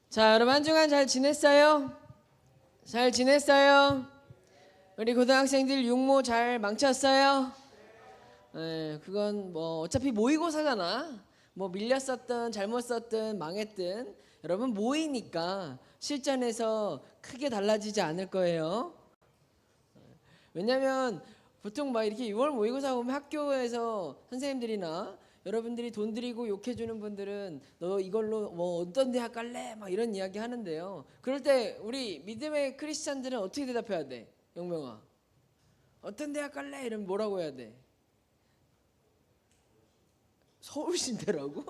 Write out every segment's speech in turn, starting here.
자, 여러분 한 주간 잘 지냈어요? 잘 지냈어요? 우리 고등학생들 육모 잘 망쳤어요? 네, 그건 뭐 어차피 모의고사잖아. 뭐 밀렸었든 잘못 썼든 망했든 여러분 모이니까 실전에서 크게 달라지지 않을 거예요. 왜냐면 보통 막 이렇게 6월 모의고사 보면 학교에서 선생님들이나 여러분들이 돈 들이고 욕해주는 분들은 너 이걸로 뭐 어떤 대학 갈래? 막 이런 이야기 하는데요. 그럴 때 우리 믿음의 크리스찬들은 어떻게 대답해야 돼? 영명아, 어떤 대학 갈래? 이러면 뭐라고 해야 돼? 서울신대라고?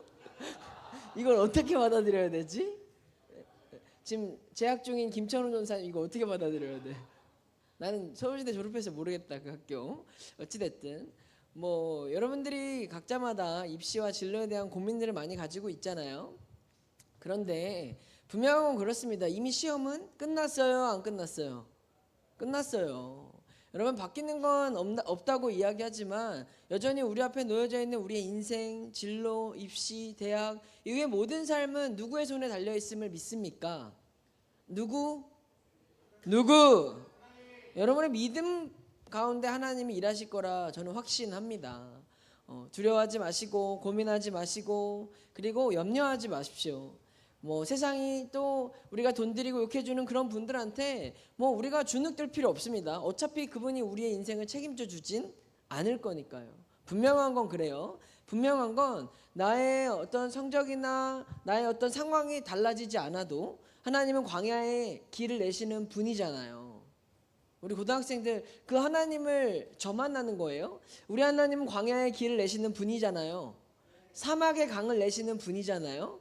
이걸 어떻게 받아들여야 되지? 지금 재학 중인 김천우 전사님 이거 어떻게 받아들여야 돼? 나는 서울시대 졸업해서 모르겠다 그 학교. 어찌됐든 뭐 여러분들이 각자마다 입시와 진로에 대한 고민들을 많이 가지고 있잖아요. 그런데 분명한 건 그렇습니다. 이미 시험은 끝났어요, 안 끝났어요? 끝났어요. 여러분 바뀌는 건 없다고 이야기하지만 여전히 우리 앞에 놓여져 있는 우리의 인생, 진로, 입시, 대학 이외의 모든 삶은 누구의 손에 달려 있음을 믿습니까? 누구? 여러분의 믿음 가운데 하나님이 일하실 거라 저는 확신합니다. 두려워하지 마시고 고민하지 마시고 그리고 염려하지 마십시오. 뭐 세상이 또 우리가 돈 들이고 욕해주는 그런 분들한테 뭐 우리가 주눅들 필요 없습니다. 어차피 그분이 우리의 인생을 책임져 주진 않을 거니까요. 분명한 건 그래요. 분명한 건 나의 어떤 성적이나 나의 어떤 상황이 달라지지 않아도 하나님은 광야에 길을 내시는 분이잖아요. 우리 고등학생들 그 하나님을 저 만나는 거예요. 우리 하나님은 광야의 길을 내시는 분이잖아요. 사막의 강을 내시는 분이잖아요.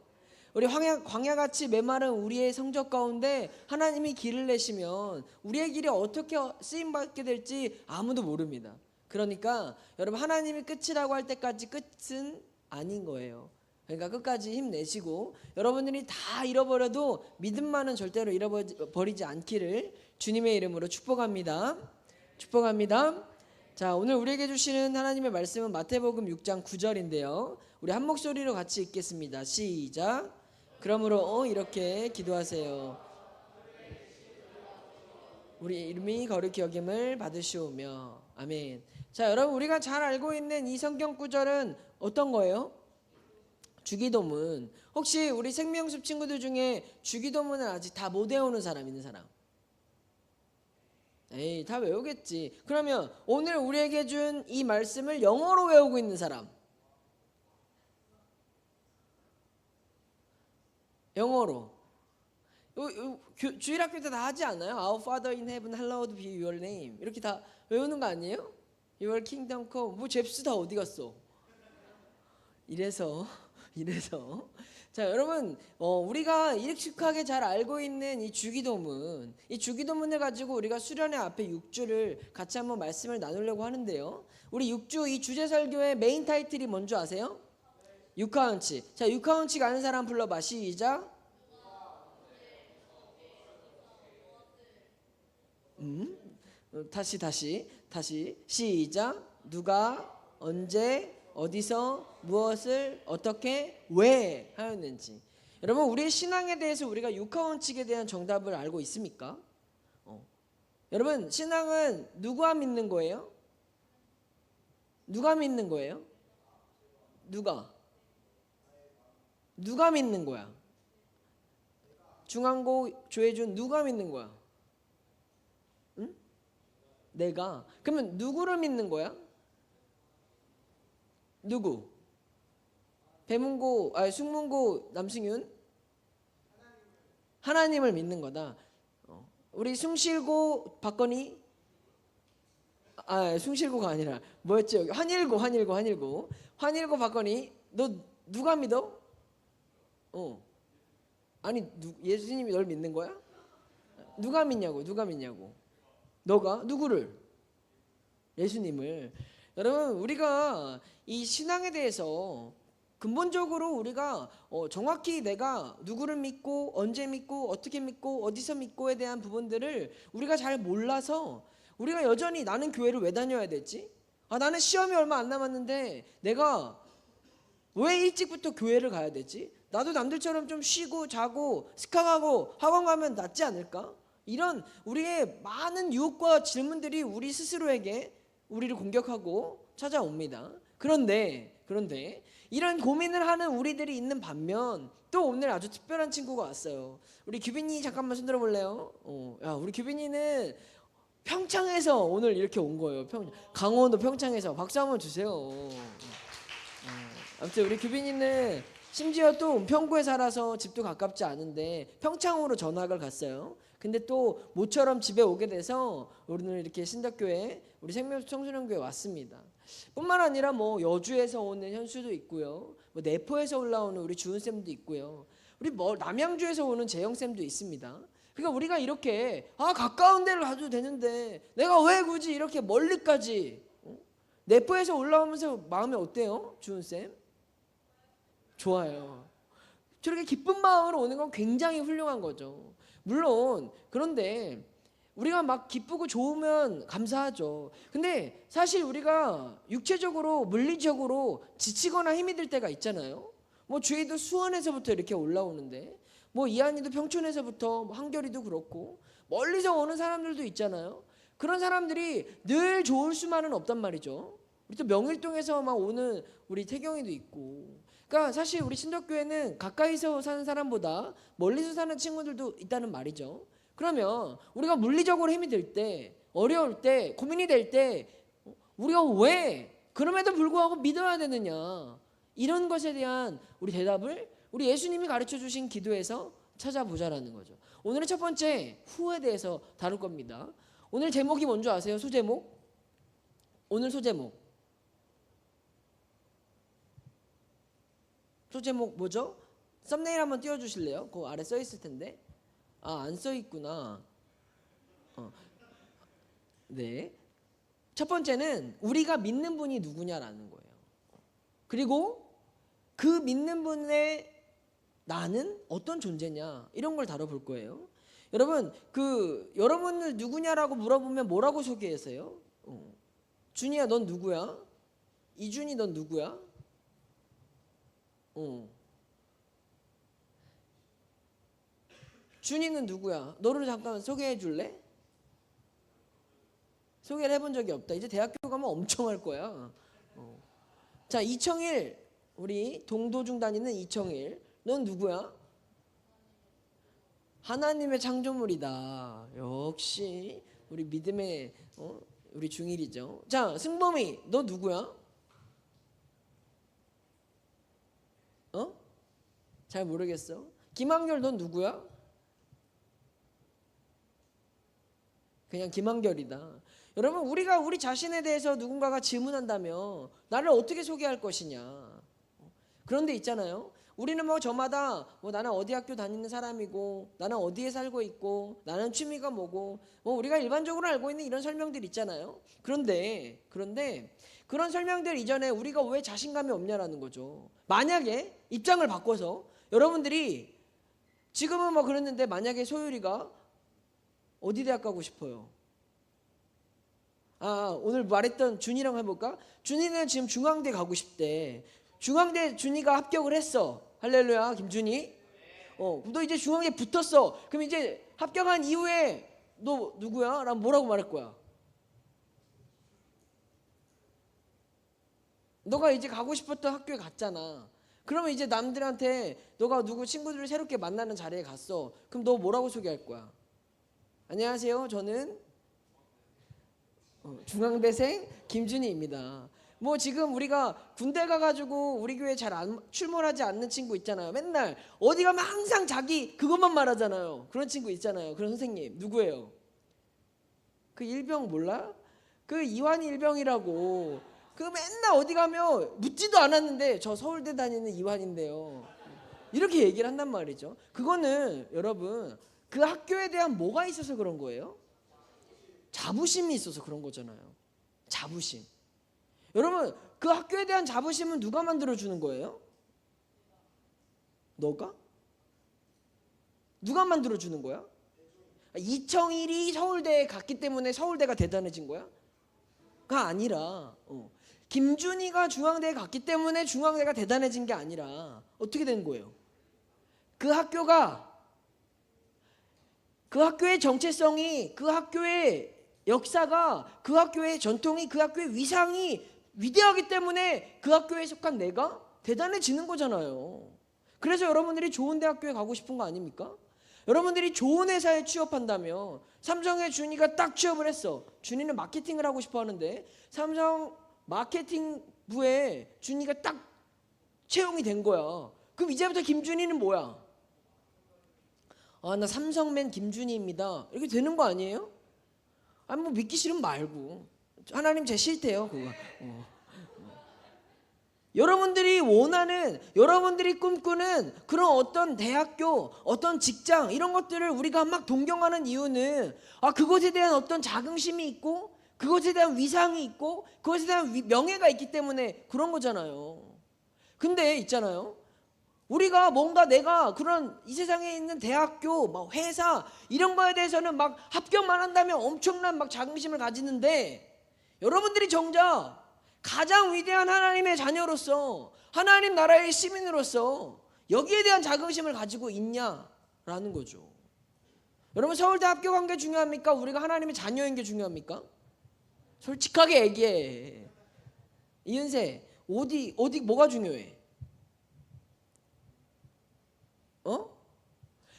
우리 광야같이 메마른 우리의 성적 가운데 하나님이 길을 내시면 우리의 길이 어떻게 쓰임받게 될지 아무도 모릅니다. 그러니까 여러분 하나님이 끝이라고 할 때까지 끝은 아닌 거예요. 그러니까 끝까지 힘내시고 여러분들이 다 잃어버려도 믿음만은 절대로 잃어버리지 않기를 주님의 이름으로 축복합니다. 축복합니다. 자, 오늘 우리에게 주시는 하나님의 말씀은 마태복음 6장 9절인데요. 우리 한 목소리로 같이 읽겠습니다. 시작. 그러므로 이렇게 기도하세요. 우리 이름이 거룩히 여김을 받으시오며. 아멘. 자, 여러분 우리가 잘 알고 있는 이 성경 구절은 어떤 거예요? 주기도문. 혹시 우리 생명숲 친구들 중에 주기도문을 아직 다 못 외우는 사람 있는 사람? 에이, 다 외우겠지. 그러면 오늘 우리에게 준 이 말씀을 영어로 외우고 있는 사람? 영어로. 주일학교 때 다 하지 않아요? Our Father in Heaven, hallowed be your name. 이렇게 다 외우는 거 아니에요? Your kingdom come. 뭐 잽스 다 어디 갔어? 이래서 자, 여러분 우리가 익숙하게 잘 알고 있는 이 주기도문을 가지고 우리가 수련회 앞에 6주를 같이 한번 말씀을 나누려고 하는데요. 우리 6주 이 주제 설교의 메인 타이틀이 뭔지 아세요? 육하원칙. 자, 육하원칙 아는 사람 불러봐. 시작. 다시 시작. 누가 언제 어디서 무엇을 어떻게 왜 하였는지. 여러분 우리의 신앙에 대해서 우리가 육하원칙에 대한 정답을 알고 있습니까? 여러분 신앙은 누가 믿는 거예요? 누가 믿는 거예요? 누가 믿는 거야? 중앙고 조혜준 누가 믿는 거야? 응? 내가. 그러면 누구를 믿는 거야? 누구? 숙문고 남승윤? 하나님을 믿는 거다. 우리 숭실고 박건희? 숭실고가 아니라 뭐였지 여기? 환일고 박건희. 너 누가 믿어? 아니 예수님이 널 믿는 거야? 누가 믿냐고? 너가 누구를? 예수님을. 여러분 우리가 이 신앙에 대해서 근본적으로 우리가 정확히 내가 누구를 믿고 언제 믿고 어떻게 믿고 어디서 믿고에 대한 부분들을 우리가 잘 몰라서 우리가 여전히 나는 교회를 왜 다녀야 되지? 나는 시험이 얼마 안 남았는데 내가 왜 일찍부터 교회를 가야 되지? 나도 남들처럼 좀 쉬고 자고 스카가고 학원 가면 낫지 않을까? 이런 우리의 많은 유혹과 질문들이 우리 스스로에게 우리를 공격하고 찾아옵니다. 그런데 이런 고민을 하는 우리들이 있는 반면 또 오늘 아주 특별한 친구가 왔어요. 우리 규빈이 잠깐만 손 들어볼래요? 야, 우리 규빈이는 평창에서 오늘 이렇게 온 거예요. 강원도 평창에서 박수 한번 주세요. 아무튼 우리 규빈이는 심지어 또 은평구에 살아서 집도 가깝지 않은데 평창으로 전학을 갔어요. 근데 또 모처럼 집에 오게 돼서 오늘 이렇게 신덕교회 우리 생명수 청소년교회 왔습니다. 뿐만 아니라 뭐 여주에서 오는 현수도 있고요, 뭐 내포에서 올라오는 우리 주은쌤도 있고요, 우리 뭐 남양주에서 오는 재영쌤도 있습니다. 그러니까 우리가 이렇게 가까운 데를 가도 되는데 내가 왜 굳이 이렇게 멀리까지 내포에서 올라오면서 마음이 어때요, 주은쌤? 좋아요. 저렇게 기쁜 마음으로 오는 건 굉장히 훌륭한 거죠. 물론 그런데 우리가 막 기쁘고 좋으면 감사하죠. 근데 사실 우리가 육체적으로 물리적으로 지치거나 힘이 들 때가 있잖아요. 뭐 주희도 수원에서부터 이렇게 올라오는데 뭐 이한이도 평촌에서부터 뭐 한결이도 그렇고 멀리서 오는 사람들도 있잖아요. 그런 사람들이 늘 좋을 수만은 없단 말이죠. 우리 또 명일동에서 막 오는 우리 태경이도 있고. 그러니까 사실 우리 신덕교회는 가까이서 사는 사람보다 멀리서 사는 친구들도 있다는 말이죠. 그러면 우리가 물리적으로 힘이 들 때, 어려울 때, 고민이 될 때 우리가 왜 그럼에도 불구하고 믿어야 되느냐, 이런 것에 대한 우리 대답을 우리 예수님이 가르쳐 주신 기도에서 찾아보자라는 거죠. 오늘의 첫 번째, 후에 대해서 다룰 겁니다. 오늘 제목이 뭔지 아세요? 소제목? 오늘 소제목 뭐죠? 썸네일 한번 띄워주실래요? 그 아래 써 있을 텐데. 안 써 있구나. 네. 첫 번째는 우리가 믿는 분이 누구냐라는 거예요. 그리고 그 믿는 분의 나는 어떤 존재냐, 이런 걸 다뤄볼 거예요. 여러분, 여러분을 누구냐라고 물어보면 뭐라고 소개하세요? 준이야, 넌 누구야? 이준이, 넌 누구야? 준이는 누구야? 너를 잠깐 소개해 줄래? 소개를 해본 적이 없다. 이제 대학교 가면 엄청 할 거야. 자, 이청일, 우리 동도중 다니는 이청일, 넌 누구야? 하나님의 창조물이다. 역시 우리 믿음의 우리 중일이죠. 자, 승범이, 너 누구야? 잘 모르겠어. 김한결, 넌 누구야? 그냥 김한결이다. 여러분, 우리가 우리 자신에 대해서 누군가가 질문한다면 나를 어떻게 소개할 것이냐. 그런데 있잖아요. 우리는 뭐 저마다 뭐 나는 어디 학교 다니는 사람이고, 나는 어디에 살고 있고, 나는 취미가 뭐고, 뭐 우리가 일반적으로 알고 있는 이런 설명들 있잖아요. 그런데 그런 설명들 이전에 우리가 왜 자신감이 없냐라는 거죠. 만약에 입장을 바꿔서 여러분들이 지금은 뭐 그랬는데 만약에 소율이가 어디 대학 가고 싶어요? 오늘 말했던 준이랑 해볼까? 준이는 지금 중앙대 가고 싶대. 중앙대 준이가 합격을 했어. 할렐루야, 김준이. 너 이제 중앙대 붙었어. 그럼 이제 합격한 이후에 너 누구야? 라면 뭐라고 말할 거야? 너가 이제 가고 싶었던 학교에 갔잖아. 그러면 이제 남들한테 너가 누구 친구들을 새롭게 만나는 자리에 갔어. 그럼 너 뭐라고 소개할 거야? 안녕하세요, 저는 중앙대생 김준희입니다. 뭐 지금 우리가 군대 가가지고 우리 교회 잘 출몰하지 않는 친구 있잖아요. 맨날 어디 가면 항상 자기 그것만 말하잖아요. 그런 친구 있잖아요. 그런 선생님 누구예요? 그 일병 몰라? 그 이완희 일병이라고. 그 맨날 어디 가면 묻지도 않았는데 저 서울대 다니는 이완인데요, 이렇게 얘기를 한단 말이죠. 그거는 여러분 그 학교에 대한 뭐가 있어서 그런 거예요? 자부심이 있어서 그런 거잖아요. 자부심. 여러분, 그 학교에 대한 자부심은 누가 만들어주는 거예요? 너가? 누가 만들어주는 거야? 이청일이 서울대에 갔기 때문에 서울대가 대단해진 거야? 가 아니라 김준희가 중앙대에 갔기 때문에 중앙대가 대단해진 게 아니라 어떻게 된 거예요? 그 학교가, 그 학교의 정체성이, 그 학교의 역사가, 그 학교의 전통이, 그 학교의 위상이 위대하기 때문에 그 학교에 속한 내가 대단해지는 거잖아요. 그래서 여러분들이 좋은 대학교에 가고 싶은 거 아닙니까? 여러분들이 좋은 회사에 취업한다면, 삼성의 준이가 딱 취업을 했어. 준이는 마케팅을 하고 싶어 하는데 삼성 마케팅부에 준이가 딱 채용이 된 거야. 그럼 이제부터 김준이는 뭐야? 아, 나 삼성맨 김준이입니다. 이렇게 되는 거 아니에요? 아니 뭐 믿기 싫으면 말고. 하나님 제 싫대요 그거. 여러분들이 원하는, 여러분들이 꿈꾸는 그런 어떤 대학교, 어떤 직장, 이런 것들을 우리가 막 동경하는 이유는, 그것에 대한 어떤 자긍심이 있고, 그것에 대한 위상이 있고, 그것에 대한 명예가 있기 때문에 그런 거잖아요. 근데 있잖아요, 우리가 뭔가 내가 그런 이 세상에 있는 대학교, 막 회사 이런 거에 대해서는 막 합격만 한다면 엄청난 막 자긍심을 가지는데, 여러분들이 정작 가장 위대한 하나님의 자녀로서, 하나님 나라의 시민으로서 여기에 대한 자긍심을 가지고 있냐라는 거죠. 여러분, 서울대 합격한 게 중요합니까? 우리가 하나님의 자녀인 게 중요합니까? 솔직하게 얘기해. 이은세, 어디 뭐가 중요해?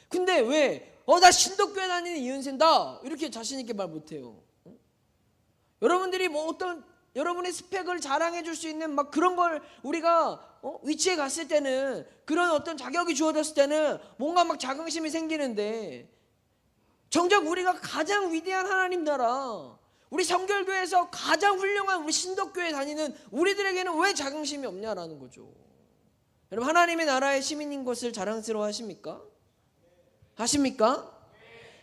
근데 왜 나 신덕교회 다니는 이은세다 이렇게 자신 있게 말 못해요? 여러분들이 뭐 어떤 여러분의 스펙을 자랑해 줄 수 있는 막 그런 걸 우리가 위치에 갔을 때는, 그런 어떤 자격이 주어졌을 때는 뭔가 막 자긍심이 생기는데, 정작 우리가 가장 위대한 하나님 나라, 우리 성결교회에서 가장 훌륭한 우리 신덕교회 다니는 우리들에게는 왜 자긍심이 없냐라는 거죠. 여러분, 하나님의 나라의 시민인 것을 자랑스러워 하십니까? 하십니까?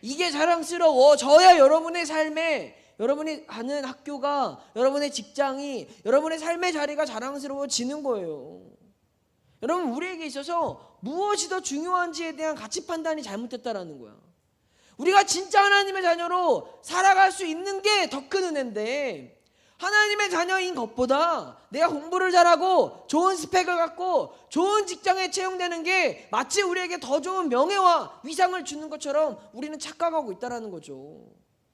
이게 자랑스러워져야 여러분의 삶에, 여러분이 가는 학교가, 여러분의 직장이, 여러분의 삶의 자리가 자랑스러워지는 거예요. 여러분, 우리에게 있어서 무엇이 더 중요한지에 대한 가치 판단이 잘못됐다라는 거야. 우리가 진짜 하나님의 자녀로 살아갈 수 있는 게 더 큰 은혜인데, 하나님의 자녀인 것보다 내가 공부를 잘하고 좋은 스펙을 갖고 좋은 직장에 채용되는 게 마치 우리에게 더 좋은 명예와 위상을 주는 것처럼 우리는 착각하고 있다는 거죠.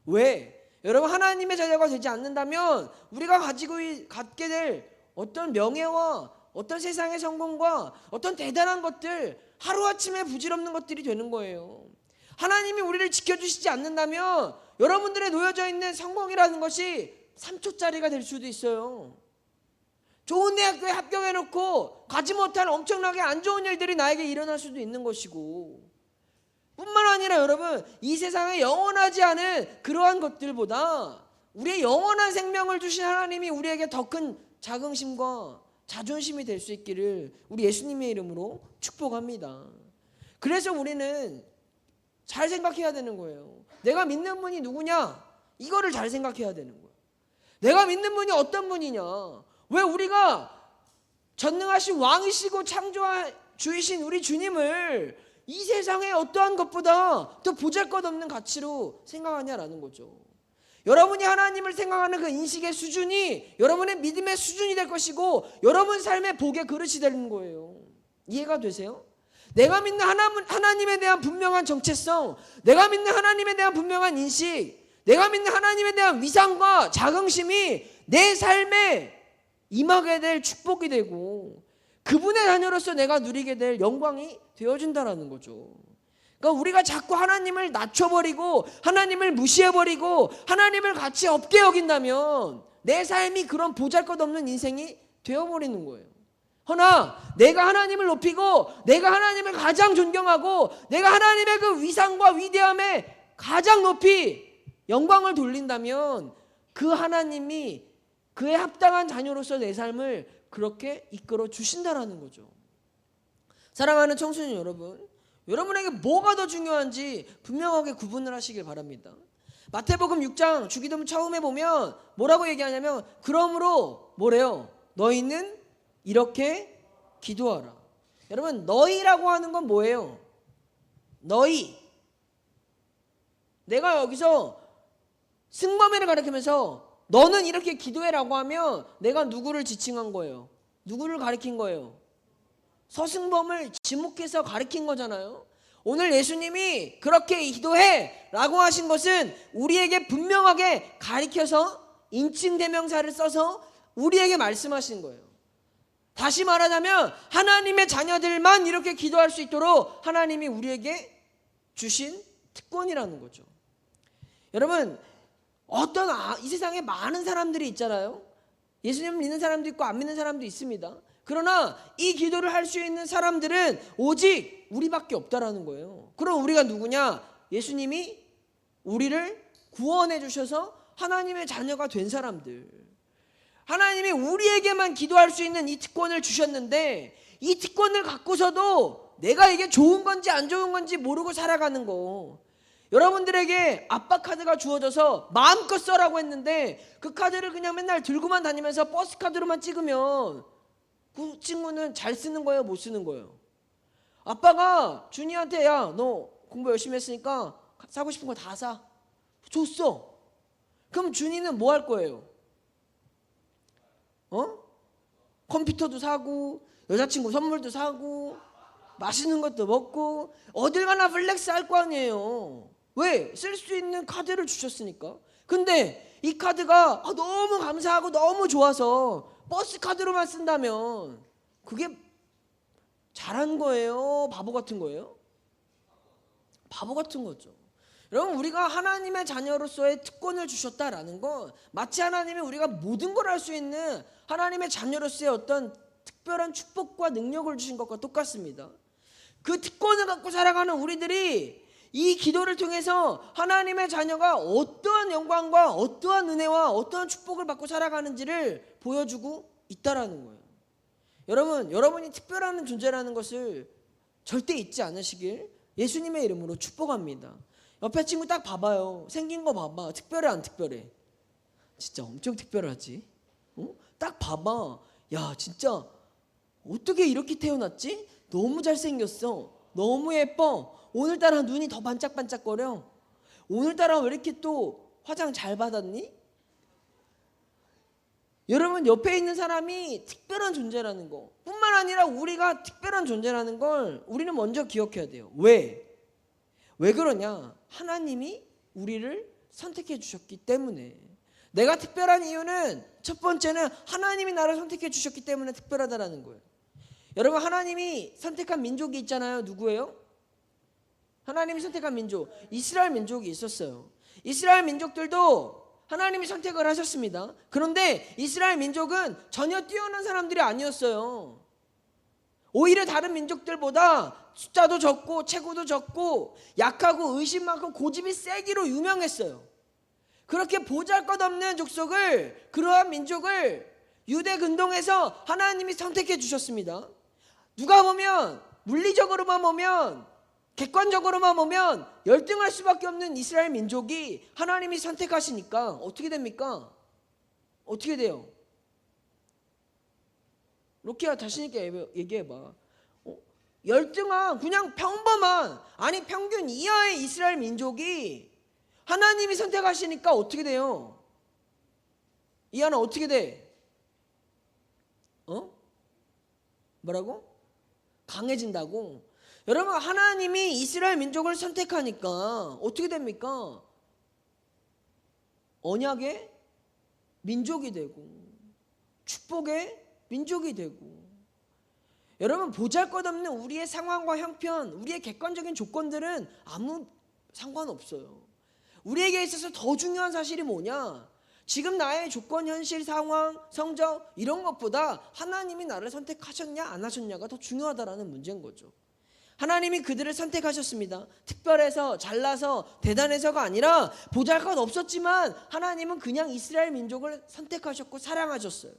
왜? 여러분, 하나님의 자녀가 되지 않는다면 우리가 갖게 될 어떤 명예와 어떤 세상의 성공과 어떤 대단한 것들, 하루아침에 부질없는 것들이 되는 거예요. 하나님이 우리를 지켜주시지 않는다면 여러분들의 놓여져 있는 성공이라는 것이 3초짜리가 될 수도 있어요. 좋은 대학교에 합격해놓고 가지 못한 엄청나게 안 좋은 일들이 나에게 일어날 수도 있는 것이고, 뿐만 아니라 여러분, 이 세상에 영원하지 않은 그러한 것들보다 우리의 영원한 생명을 주신 하나님이 우리에게 더 큰 자긍심과 자존심이 될 수 있기를 우리 예수님의 이름으로 축복합니다. 그래서 우리는 잘 생각해야 되는 거예요. 내가 믿는 분이 누구냐? 이거를 잘 생각해야 되는 거예요. 내가 믿는 분이 어떤 분이냐? 왜 우리가 전능하신 왕이시고 창조주이신 우리 주님을 이 세상의 어떠한 것보다 더 보잘것없는 가치로 생각하냐라는 거죠. 여러분이 하나님을 생각하는 그 인식의 수준이 여러분의 믿음의 수준이 될 것이고, 여러분 삶의 복의 그릇이 되는 거예요. 이해가 되세요? 내가 믿는 하나님에 대한 분명한 정체성, 내가 믿는 하나님에 대한 분명한 인식, 내가 믿는 하나님에 대한 위상과 자긍심이 내 삶에 임하게 될 축복이 되고, 그분의 자녀로서 내가 누리게 될 영광이 되어준다라는 거죠. 그러니까 우리가 자꾸 하나님을 낮춰버리고 하나님을 무시해버리고 하나님을 가치 없게 여긴다면 내 삶이 그런 보잘것없는 인생이 되어버리는 거예요. 허나 내가 하나님을 높이고 내가 하나님을 가장 존경하고 내가 하나님의 그 위상과 위대함에 가장 높이 영광을 돌린다면, 그 하나님이 그에 합당한 자녀로서 내 삶을 그렇게 이끌어 주신다라는 거죠. 사랑하는 청소년 여러분, 여러분에게 뭐가 더 중요한지 분명하게 구분을 하시길 바랍니다. 마태복음 6장 주기도문 처음에 보면 뭐라고 얘기하냐면, 그러므로 뭐래요? 너희는 이렇게 기도하라. 여러분, 너희라고 하는 건 뭐예요? 너희. 내가 여기서 승범이를 가리키면서 너는 이렇게 기도해라고 하면 내가 누구를 지칭한 거예요? 누구를 가리킨 거예요? 서승범을 지목해서 가리킨 거잖아요. 오늘 예수님이 그렇게 기도해 라고 하신 것은 우리에게 분명하게 가리켜서 인칭 대명사를 써서 우리에게 말씀하신 거예요. 다시 말하자면 하나님의 자녀들만 이렇게 기도할 수 있도록 하나님이 우리에게 주신 특권이라는 거죠. 여러분, 이 세상에 많은 사람들이 있잖아요. 예수님 믿는 사람도 있고 안 믿는 사람도 있습니다. 그러나 이 기도를 할 수 있는 사람들은 오직 우리밖에 없다라는 거예요. 그럼 우리가 누구냐? 예수님이 우리를 구원해 주셔서 하나님의 자녀가 된 사람들. 하나님이 우리에게만 기도할 수 있는 이 특권을 주셨는데 이 특권을 갖고서도 내가 이게 좋은 건지 안 좋은 건지 모르고 살아가는 거. 여러분들에게 아빠 카드가 주어져서 마음껏 써라고 했는데 그 카드를 그냥 맨날 들고만 다니면서 버스 카드로만 찍으면 그 친구는 잘 쓰는 거예요, 못 쓰는 거예요? 아빠가 준이한테 야, 너 공부 열심히 했으니까 사고 싶은 거 다 사. 줬어. 그럼 준이는 뭐 할 거예요? 컴퓨터도 사고 여자친구 선물도 사고 맛있는 것도 먹고 어딜 가나 플렉스 할 거 아니에요. 왜? 쓸 수 있는 카드를 주셨으니까. 근데 이 카드가 너무 감사하고 너무 좋아서 버스 카드로만 쓴다면 그게 잘한 거예요? 바보 같은 거예요? 바보 같은 거죠. 여러분, 우리가 하나님의 자녀로서의 특권을 주셨다라는 건 마치 하나님이 우리가 모든 걸 할 수 있는 하나님의 자녀로서의 어떤 특별한 축복과 능력을 주신 것과 똑같습니다. 그 특권을 갖고 살아가는 우리들이 이 기도를 통해서 하나님의 자녀가 어떠한 영광과 어떠한 은혜와 어떠한 축복을 받고 살아가는지를 보여주고 있다라는 거예요. 여러분이 특별한 존재라는 것을 절대 잊지 않으시길 예수님의 이름으로 축복합니다. 옆에 친구 딱 봐봐요. 생긴 거 봐봐. 특별해 안 특별해? 진짜 엄청 특별하지. 딱 봐봐. 야, 진짜 어떻게 이렇게 태어났지? 너무 잘생겼어. 너무 예뻐. 오늘따라 눈이 더 반짝반짝거려. 오늘따라 왜 이렇게 또 화장 잘 받았니? 여러분, 옆에 있는 사람이 특별한 존재라는 거 뿐만 아니라 우리가 특별한 존재라는 걸 우리는 먼저 기억해야 돼요. 왜 그러냐? 하나님이 우리를 선택해 주셨기 때문에. 내가 특별한 이유는 첫 번째는 하나님이 나를 선택해 주셨기 때문에 특별하다라는 거예요. 여러분, 하나님이 선택한 민족이 있잖아요. 누구예요? 하나님이 선택한 민족, 이스라엘 민족이 있었어요. 이스라엘 민족들도 하나님이 선택을 하셨습니다. 그런데 이스라엘 민족은 전혀 뛰어난 사람들이 아니었어요. 오히려 다른 민족들보다 숫자도 적고 체구도 적고 약하고 의심 많고 고집이 세기로 유명했어요. 그렇게 보잘것없는 족속을, 그러한 민족을 유대 근동에서 하나님이 선택해 주셨습니다. 누가 보면, 물리적으로만 보면, 객관적으로만 보면 열등할 수밖에 없는 이스라엘 민족이 하나님이 선택하시니까 어떻게 됩니까? 어떻게 돼요? 로키야, 자신 있게 얘기해봐. 열등한, 그냥 평범한, 아니 평균 이하의 이스라엘 민족이 하나님이 선택하시니까 어떻게 돼요? 이하는 어떻게 돼? 뭐라고? 강해진다고? 여러분, 하나님이 이스라엘 민족을 선택하니까 어떻게 됩니까? 언약의 민족이 되고 축복의 민족이 되고. 여러분, 보잘것없는 우리의 상황과 형편, 우리의 객관적인 조건들은 아무 상관없어요. 우리에게 있어서 더 중요한 사실이 뭐냐? 지금 나의 조건, 현실, 상황, 성적 이런 것보다 하나님이 나를 선택하셨냐 안 하셨냐가 더 중요하다라는 문제인 거죠. 하나님이 그들을 선택하셨습니다. 특별해서, 잘나서, 대단해서가 아니라 보잘것 없었지만 하나님은 그냥 이스라엘 민족을 선택하셨고 사랑하셨어요.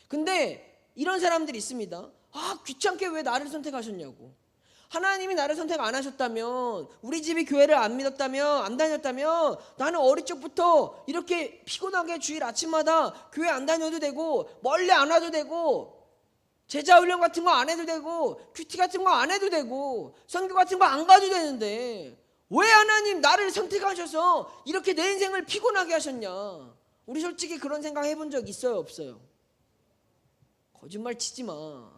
근데 이런 사람들이 있습니다. 귀찮게 왜 나를 선택하셨냐고. 하나님이 나를 선택 안 하셨다면, 우리 집이 교회를 안 믿었다면, 안 다녔다면 나는 어릴 적부터 이렇게 피곤하게 주일 아침마다 교회 안 다녀도 되고 멀리 안 와도 되고 제자훈련 같은 거 안 해도 되고 큐티 같은 거 안 해도 되고 선교 같은 거 안 가도 되는데 왜 하나님 나를 선택하셔서 이렇게 내 인생을 피곤하게 하셨냐? 우리 솔직히 그런 생각 해본 적 있어요, 없어요? 거짓말 치지 마.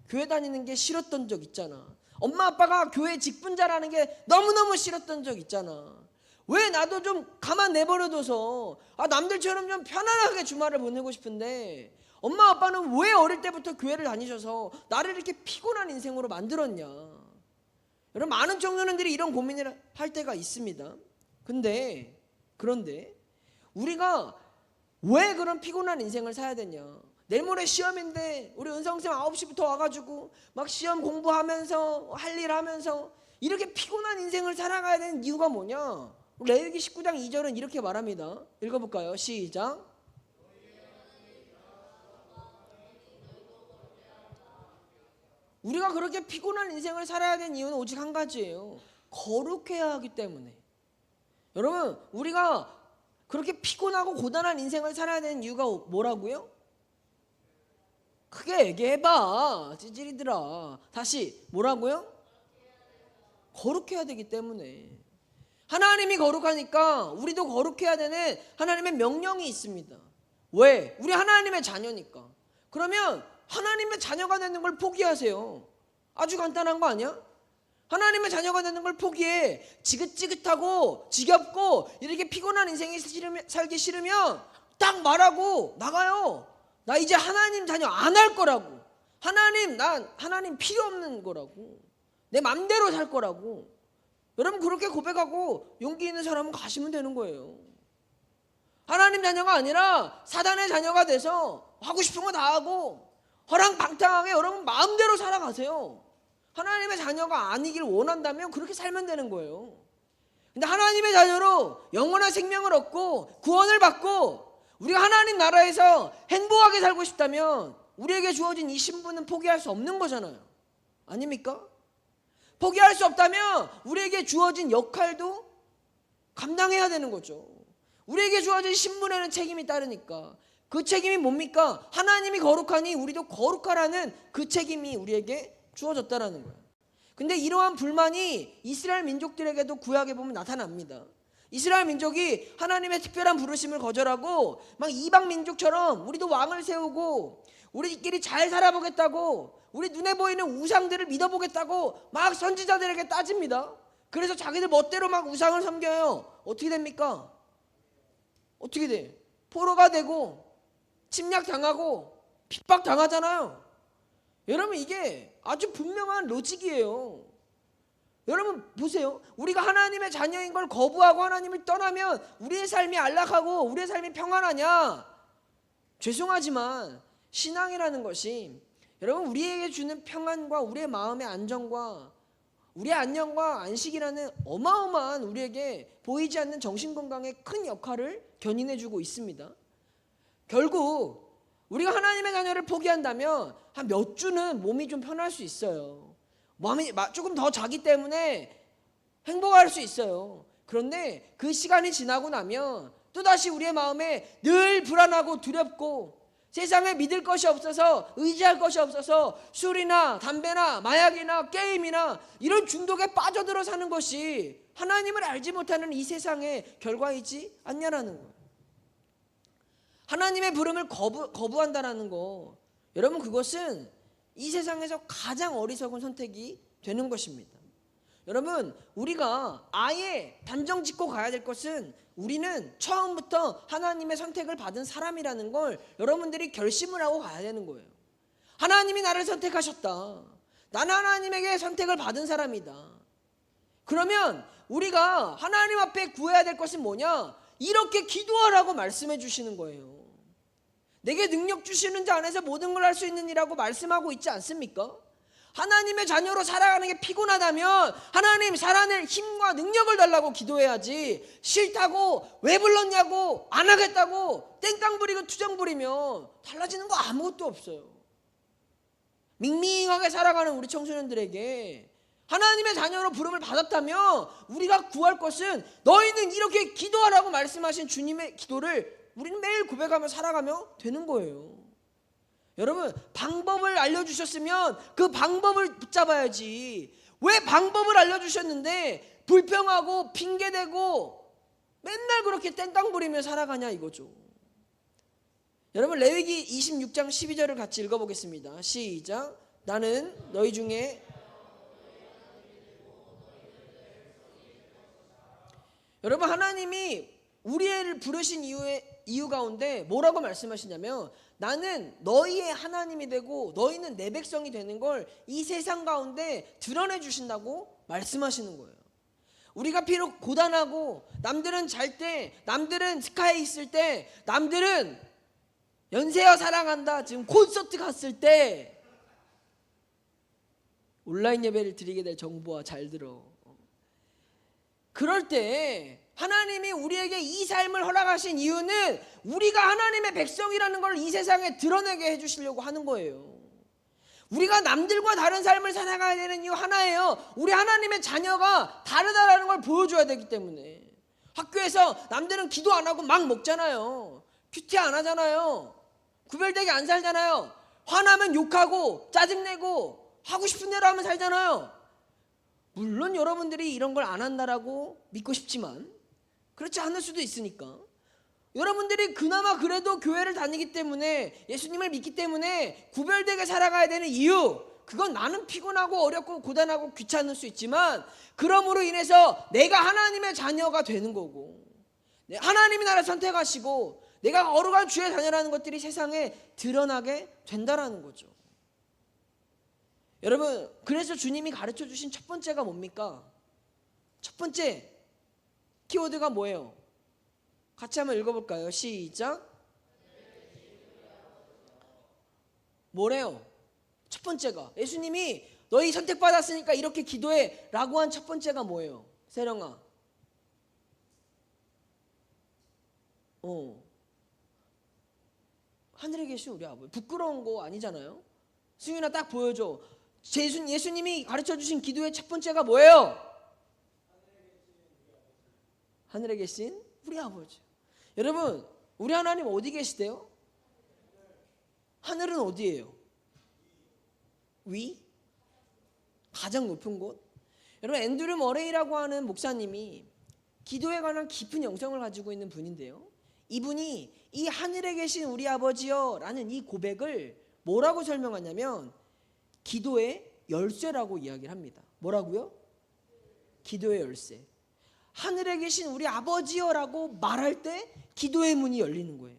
교회 다니는 게 싫었던 적 있잖아. 엄마 아빠가 교회 직분자라는 게 너무너무 싫었던 적 있잖아. 왜 나도 좀 가만 내버려둬서 남들처럼 좀 편안하게 주말을 보내고 싶은데 엄마 아빠는 왜 어릴 때부터 교회를 다니셔서 나를 이렇게 피곤한 인생으로 만들었냐. 여러분, 많은 청소년들이 이런 고민을 할 때가 있습니다. 그런데 우리가 왜 그런 피곤한 인생을 살아야 되냐. 내일 모레 시험인데 우리 은성쌤 9시부터 와가지고 막 시험 공부하면서 할 일 하면서 이렇게 피곤한 인생을 살아가야 되는 이유가 뭐냐. 레위기 19장 2절은 이렇게 말합니다. 읽어볼까요? 시작. 우리가 그렇게 피곤한 인생을 살아야 되는 이유는 오직 한 가지예요. 거룩해야 하기 때문에. 여러분, 우리가 그렇게 피곤하고 고단한 인생을 살아야 되는 이유가 뭐라고요? 크게 얘기해봐, 찌질이들아. 다시 뭐라고요? 거룩해야 되기 때문에. 하나님이 거룩하니까 우리도 거룩해야 되는 하나님의 명령이 있습니다. 왜? 우리 하나님의 자녀니까. 그러면 하나님의 자녀가 되는 걸 포기하세요. 아주 간단한 거 아니야? 하나님의 자녀가 되는 걸 포기해. 지긋지긋하고 지겹고 이렇게 피곤한 인생이 살기 싫으면 딱 말하고 나가요. 나 이제 하나님 자녀 안 할 거라고. 난 하나님 필요 없는 거라고. 내 맘대로 살 거라고. 여러분, 그렇게 고백하고 용기 있는 사람은 가시면 되는 거예요. 하나님 자녀가 아니라 사단의 자녀가 돼서 하고 싶은 거 다 하고 허랑방탕하게 여러분 마음대로 살아가세요. 하나님의 자녀가 아니길 원한다면 그렇게 살면 되는 거예요. 근데 하나님의 자녀로 영원한 생명을 얻고 구원을 받고 우리가 하나님 나라에서 행복하게 살고 싶다면 우리에게 주어진 이 신분은 포기할 수 없는 거잖아요. 아닙니까? 포기할 수 없다면 우리에게 주어진 역할도 감당해야 되는 거죠. 우리에게 주어진 신분에는 책임이 따르니까. 그 책임이 뭡니까? 하나님이 거룩하니 우리도 거룩하라는 그 책임이 우리에게 주어졌다라는 거예요. 근데 이러한 불만이 이스라엘 민족들에게도 구약에 보면 나타납니다. 이스라엘 민족이 하나님의 특별한 부르심을 거절하고 막 이방 민족처럼 우리도 왕을 세우고 우리끼리 잘 살아보겠다고 우리 눈에 보이는 우상들을 믿어보겠다고 막 선지자들에게 따집니다. 그래서 자기들 멋대로 막 우상을 섬겨요. 어떻게 됩니까? 어떻게 돼? 포로가 되고 침략당하고 핍박당하잖아요. 여러분, 이게 아주 분명한 로직이에요. 여러분 보세요. 우리가 하나님의 자녀인 걸 거부하고 하나님을 떠나면 우리의 삶이 안락하고 우리의 삶이 평안하냐? 죄송하지만 신앙이라는 것이 여러분 우리에게 주는 평안과 우리의 마음의 안정과 우리의 안녕과 안식이라는 어마어마한 우리에게 보이지 않는 정신건강에 큰 역할을 견인해주고 있습니다. 결국 우리가 하나님의 자녀를 포기한다면 한 몇 주는 몸이 좀 편할 수 있어요. 마음이 조금 더 자기 때문에 행복할 수 있어요. 그런데 그 시간이 지나고 나면 또다시 우리의 마음에 늘 불안하고 두렵고 세상에 믿을 것이 없어서 의지할 것이 없어서 술이나 담배나 마약이나 게임이나 이런 중독에 빠져들어 사는 것이 하나님을 알지 못하는 이 세상의 결과이지 않냐라는 거예요. 하나님의 부름을 거부한다라는 거, 여러분 그것은 이 세상에서 가장 어리석은 선택이 되는 것입니다. 여러분, 우리가 아예 단정 짓고 가야 될 것은 우리는 처음부터 하나님의 선택을 받은 사람이라는 걸 여러분들이 결심을 하고 가야 되는 거예요. 하나님이 나를 선택하셨다. 나는 하나님에게 선택을 받은 사람이다. 그러면 우리가 하나님 앞에 구해야 될 것은 뭐냐? 이렇게 기도하라고 말씀해 주시는 거예요. 내게 능력 주시는 자 안에서 모든 걸 할 수 있는 이라고 말씀하고 있지 않습니까? 하나님의 자녀로 살아가는 게 피곤하다면 하나님 살아낼 힘과 능력을 달라고 기도해야지, 싫다고 왜 불렀냐고 안 하겠다고 땡깡 부리고 투정 부리면 달라지는 거 아무것도 없어요. 밍밍하게 살아가는 우리 청소년들에게 하나님의 자녀로 부름을 받았다면 우리가 구할 것은 너희는 이렇게 기도하라고 말씀하신 주님의 기도를 우리는 매일 고백하며 살아가며 되는 거예요. 여러분, 방법을 알려주셨으면 그 방법을 붙잡아야지. 왜 방법을 알려주셨는데 불평하고 핑계대고 맨날 그렇게 땡깡 부리며 살아가냐 이거죠. 여러분, 레위기 26장 12절을 같이 읽어보겠습니다. 시작. 나는 너희 중에 여러분 하나님이 우리를 부르신 이유 가운데 뭐라고 말씀하시냐면 나는 너희의 하나님이 되고 너희는 내 백성이 되는 걸 이 세상 가운데 드러내 주신다고 말씀하시는 거예요. 우리가 비록 고단하고 남들은 잘 때, 남들은 스카이에 있을 때, 남들은 연세여 사랑한다 지금 콘서트 갔을 때 온라인 예배를 드리게 될 정보와 잘 들어. 그럴 때 하나님이 우리에게 이 삶을 허락하신 이유는 우리가 하나님의 백성이라는 걸 이 세상에 드러내게 해주시려고 하는 거예요. 우리가 남들과 다른 삶을 살아가야 되는 이유 하나예요. 우리 하나님의 자녀가 다르다라는 걸 보여줘야 되기 때문에. 학교에서 남들은 기도 안 하고 막 먹잖아요. 큐티 안 하잖아요. 구별되게 안 살잖아요. 화나면 욕하고 짜증내고 하고 싶은 대로 하면 살잖아요. 물론 여러분들이 이런 걸 안 한다라고 믿고 싶지만 그렇지 않을 수도 있으니까 여러분들이 그나마 그래도 교회를 다니기 때문에 예수님을 믿기 때문에 구별되게 살아가야 되는 이유, 그건 나는 피곤하고 어렵고 고단하고 귀찮을 수 있지만 그러므로 인해서 내가 하나님의 자녀가 되는 거고 하나님이 나를 선택하시고 내가 거룩한 주의 자녀라는 것들이 세상에 드러나게 된다라는 거죠. 여러분, 그래서 주님이 가르쳐 주신 첫 번째가 뭡니까? 첫 번째 키워드가 뭐예요? 같이 한번 읽어볼까요? 시작. 뭐래요? 첫 번째가 예수님이 너희 선택받았으니까 이렇게 기도해 라고 한 첫 번째가 뭐예요? 세령아. 하늘에 계신 우리 아버지. 부끄러운 거 아니잖아요. 승윤아 딱 보여줘. 예수님이 가르쳐 주신 기도의 첫 번째가 뭐예요? 하늘에 계신 우리 아버지. 여러분, 우리 하나님 어디 계시대요? 하늘은 어디예요? 위? 가장 높은 곳? 여러분, 앤드류 머레이라고 하는 목사님이 기도에 관한 깊은 영성을 가지고 있는 분인데요, 이분이 이 하늘에 계신 우리 아버지여 라는 이 고백을 뭐라고 설명하냐면 기도의 열쇠라고 이야기를 합니다. 뭐라고요? 기도의 열쇠. 하늘에 계신 우리 아버지여라고 말할 때 기도의 문이 열리는 거예요.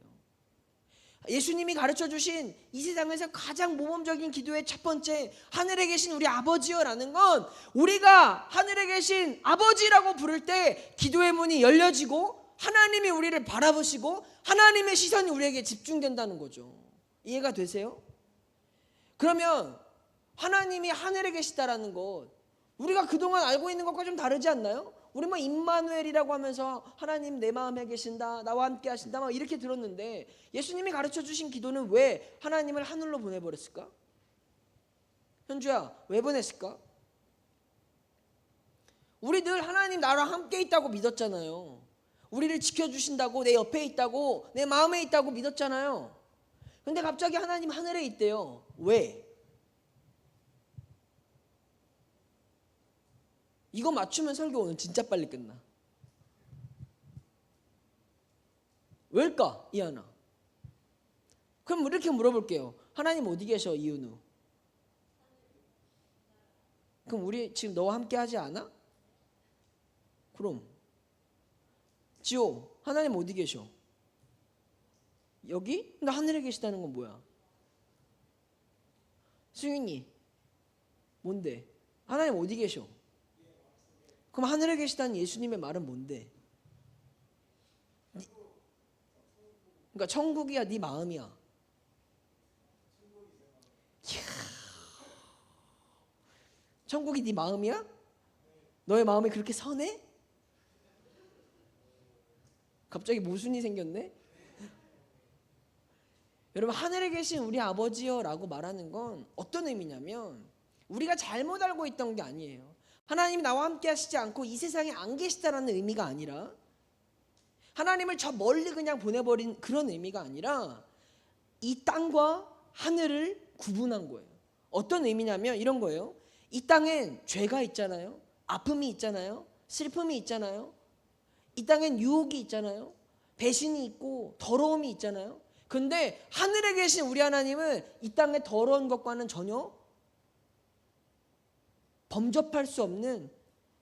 예수님이 가르쳐 주신 이 세상에서 가장 모범적인 기도의 첫 번째 하늘에 계신 우리 아버지여라는 건 우리가 하늘에 계신 아버지라고 부를 때 기도의 문이 열려지고 하나님이 우리를 바라보시고 하나님의 시선이 우리에게 집중된다는 거죠. 이해가 되세요? 그러면 하나님이 하늘에 계시다라는 것, 우리가 그동안 알고 있는 것과 좀 다르지 않나요? 우리 뭐 임마누엘이라고 하면서 하나님 내 마음에 계신다, 나와 함께 하신다 막 이렇게 들었는데 예수님이 가르쳐 주신 기도는 왜 하나님을 하늘로 보내버렸을까? 현주야, 왜 보냈을까? 우리 늘 하나님 나랑 함께 있다고 믿었잖아요. 우리를 지켜주신다고, 내 옆에 있다고, 내 마음에 있다고 믿었잖아요. 근데 갑자기 하나님 하늘에 있대요. 왜? 이거 맞추면 설교 오늘 진짜 빨리 끝나. 왜일까? 이하나. 그럼 이렇게 물어볼게요. 하나님 어디 계셔? 이윤우. 그럼 우리 지금 너와 함께 하지 않아? 그럼 지호, 하나님 어디 계셔? 여기? 근데 하늘에 계시다는 건 뭐야? 수윤이 뭔데? 하나님 어디 계셔? 그럼 하늘에 계시다는 예수님의 말은 뭔데? 그러니까 천국이야, 네 마음이야. 이야. 천국이 네 마음이야? 너의 마음이 그렇게 선해? 갑자기 모순이 생겼네? 여러분, 하늘에 계신 우리 아버지여 라고 말하는 건 어떤 의미냐면 우리가 잘못 알고 있던 게 아니에요. 하나님이 나와 함께 하시지 않고 이 세상에 안 계시다라는 의미가 아니라 하나님을 저 멀리 그냥 보내버린 그런 의미가 아니라 이 땅과 하늘을 구분한 거예요. 어떤 의미냐면 이런 거예요. 이 땅엔 죄가 있잖아요. 아픔이 있잖아요. 슬픔이 있잖아요. 이 땅엔 유혹이 있잖아요. 배신이 있고 더러움이 있잖아요. 근데 하늘에 계신 우리 하나님은 이 땅의 더러운 것과는 전혀 범접할 수 없는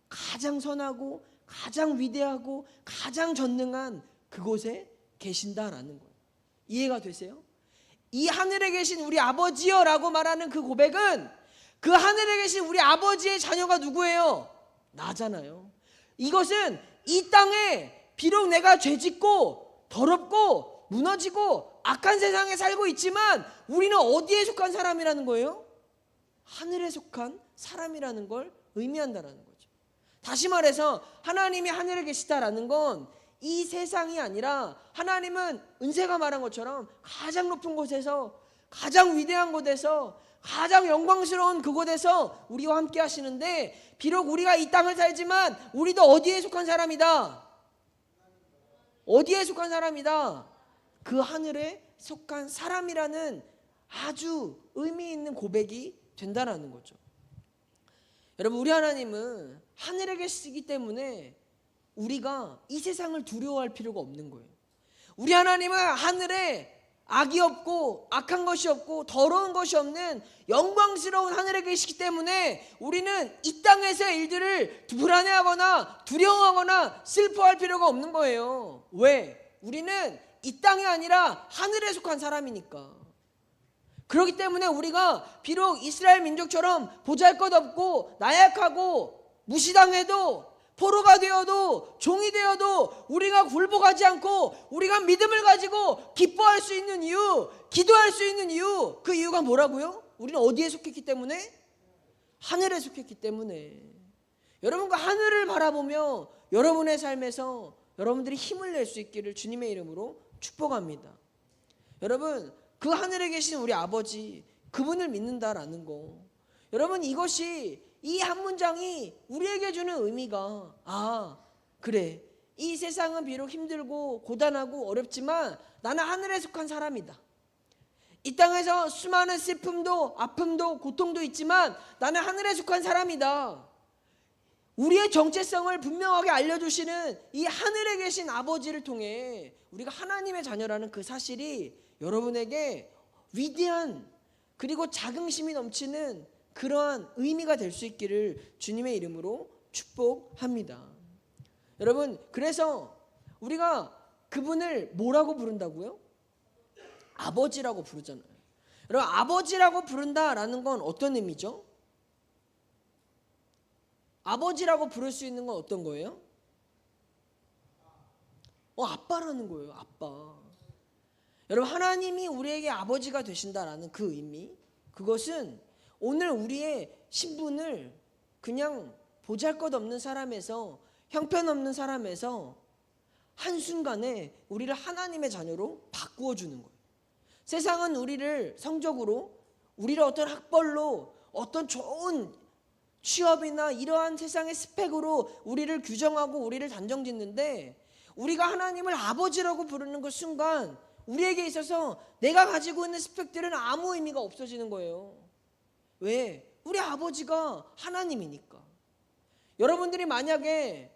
가장 선하고 가장 위대하고 가장 전능한 그곳에 계신다라는 거예요. 이해가 되세요? 이 하늘에 계신 우리 아버지여 라고 말하는 그 고백은 그 하늘에 계신 우리 아버지의 자녀가 누구예요? 나잖아요. 이것은 이 땅에 비록 내가 죄짓고 더럽고 무너지고 악한 세상에 살고 있지만 우리는 어디에 속한 사람이라는 거예요? 하늘에 속한 사람이라는 걸 의미한다라는 거죠. 다시 말해서 하나님이 하늘에 계시다라는 건 이 세상이 아니라 하나님은 은세가 말한 것처럼 가장 높은 곳에서 가장 위대한 곳에서 가장 영광스러운 그곳에서 우리와 함께 하시는데 비록 우리가 이 땅을 살지만 우리도 어디에 속한 사람이다? 어디에 속한 사람이다? 그 하늘에 속한 사람이라는 아주 의미 있는 고백이 된다라는 거죠. 여러분, 우리 하나님은 하늘에 계시기 때문에 우리가 이 세상을 두려워할 필요가 없는 거예요. 우리 하나님은 하늘에 악이 없고 악한 것이 없고 더러운 것이 없는 영광스러운 하늘에 계시기 때문에 우리는 이 땅에서의 일들을 불안해하거나 두려워하거나 슬퍼할 필요가 없는 거예요. 왜? 우리는 이 땅이 아니라 하늘에 속한 사람이니까. 그렇기 때문에 우리가 비록 이스라엘 민족처럼 보잘것없고 나약하고 무시당해도 포로가 되어도 종이 되어도 우리가 굴복하지 않고 우리가 믿음을 가지고 기뻐할 수 있는 이유, 기도할 수 있는 이유, 그 이유가 뭐라고요? 우리는 어디에 속했기 때문에? 하늘에 속했기 때문에. 여러분, 그 하늘을 바라보며 여러분의 삶에서 여러분들이 힘을 낼 수 있기를 주님의 이름으로 축복합니다. 여러분, 그 하늘에 계신 우리 아버지, 그분을 믿는다라는 거, 여러분, 이것이 이 한 문장이 우리에게 주는 의미가 그래, 이 세상은 비록 힘들고 고단하고 어렵지만 나는 하늘에 속한 사람이다. 이 땅에서 수많은 슬픔도 아픔도 고통도 있지만 나는 하늘에 속한 사람이다. 우리의 정체성을 분명하게 알려주시는 이 하늘에 계신 아버지를 통해 우리가 하나님의 자녀라는 그 사실이 여러분에게 위대한 그리고 자긍심이 넘치는 그러한 의미가 될 수 있기를 주님의 이름으로 축복합니다. 여러분, 그래서 우리가 그분을 뭐라고 부른다고요? 아버지라고 부르잖아요. 여러분, 아버지라고 부른다라는 건 어떤 의미죠? 아버지라고 부를 수 있는 건 어떤 거예요? 아빠라는 거예요. 아빠. 여러분, 하나님이 우리에게 아버지가 되신다라는 그 의미, 그것은 오늘 우리의 신분을 그냥 보잘것없는 사람에서, 형편없는 사람에서 한순간에 우리를 하나님의 자녀로 바꾸어 주는 거예요. 세상은 우리를 성적으로, 우리를 어떤 학벌로, 어떤 좋은 취업이나 이러한 세상의 스펙으로 우리를 규정하고 우리를 단정짓는데, 우리가 하나님을 아버지라고 부르는 그 순간 우리에게 있어서 내가 가지고 있는 스펙들은 아무 의미가 없어지는 거예요. 왜? 우리 아버지가 하나님이니까. 여러분들이 만약에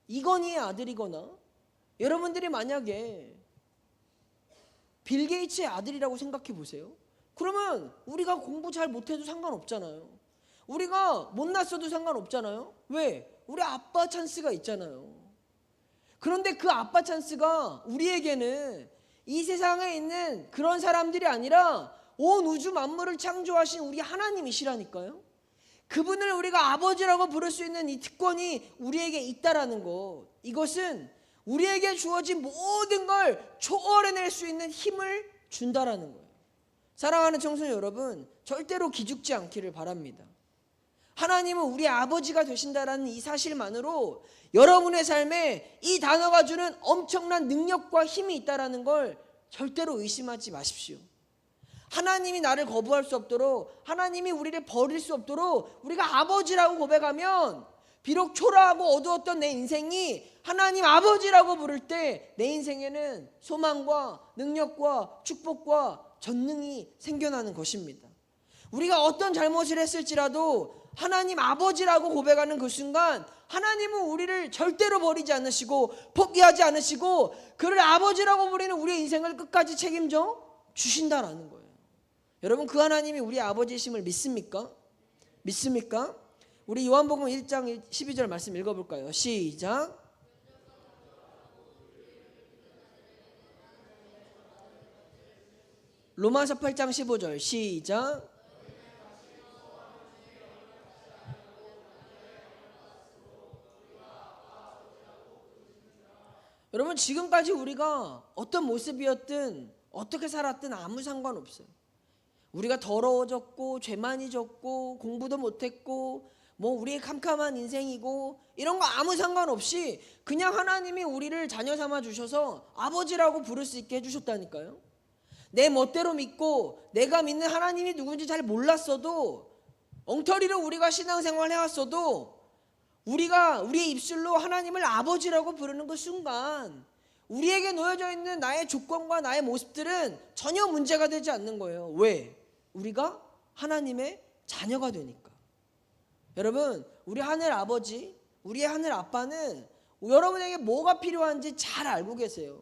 이건희의 아들이거나 여러분들이 만약에 빌 게이츠의 아들이라고 생각해 보세요. 그러면 우리가 공부 잘 못해도 상관없잖아요. 우리가 못났어도 상관없잖아요. 왜? 우리 아빠 찬스가 있잖아요. 그런데 그 아빠 찬스가 우리에게는 이 세상에 있는 그런 사람들이 아니라 온 우주 만물을 창조하신 우리 하나님이시라니까요. 그분을 우리가 아버지라고 부를 수 있는 이 특권이 우리에게 있다라는 것, 이것은 우리에게 주어진 모든 걸 초월해낼 수 있는 힘을 준다라는 거예요. 사랑하는 청소년 여러분, 절대로 기죽지 않기를 바랍니다. 하나님은 우리 아버지가 되신다라는 이 사실만으로 여러분의 삶에 이 단어가 주는 엄청난 능력과 힘이 있다라는 걸 절대로 의심하지 마십시오. 하나님이 나를 거부할 수 없도록, 하나님이 우리를 버릴 수 없도록 우리가 아버지라고 고백하면 비록 초라하고 어두웠던 내 인생이 하나님 아버지라고 부를 때 내 인생에는 소망과 능력과 축복과 전능이 생겨나는 것입니다. 우리가 어떤 잘못을 했을지라도 하나님 아버지라고 고백하는 그 순간 하나님은 우리를 절대로 버리지 않으시고 포기하지 않으시고 그를 아버지라고 부르는 우리의 인생을 끝까지 책임져 주신다라는 거예요. 여러분, 그 하나님이 우리 아버지이심을 믿습니까? 믿습니까? 우리 요한복음 1장 12절 말씀 읽어볼까요? 시작. 로마서 8장 15절 시작. 여러분, 지금까지 우리가 어떤 모습이었든 어떻게 살았든 아무 상관없어요. 우리가 더러워졌고 죄 많이 졌고 공부도 못했고 뭐 우리의 캄캄한 인생이고 이런 거 아무 상관없이 그냥 하나님이 우리를 자녀 삼아 주셔서 아버지라고 부를 수 있게 해주셨다니까요. 내 멋대로 믿고 내가 믿는 하나님이 누군지 잘 몰랐어도, 엉터리로 우리가 신앙생활 해왔어도 우리가 우리의 입술로 하나님을 아버지라고 부르는 그 순간 우리에게 놓여져 있는 나의 조건과 나의 모습들은 전혀 문제가 되지 않는 거예요. 왜? 우리가 하나님의 자녀가 되니까. 여러분, 우리 하늘 아버지, 우리의 하늘 아빠는 여러분에게 뭐가 필요한지 잘 알고 계세요.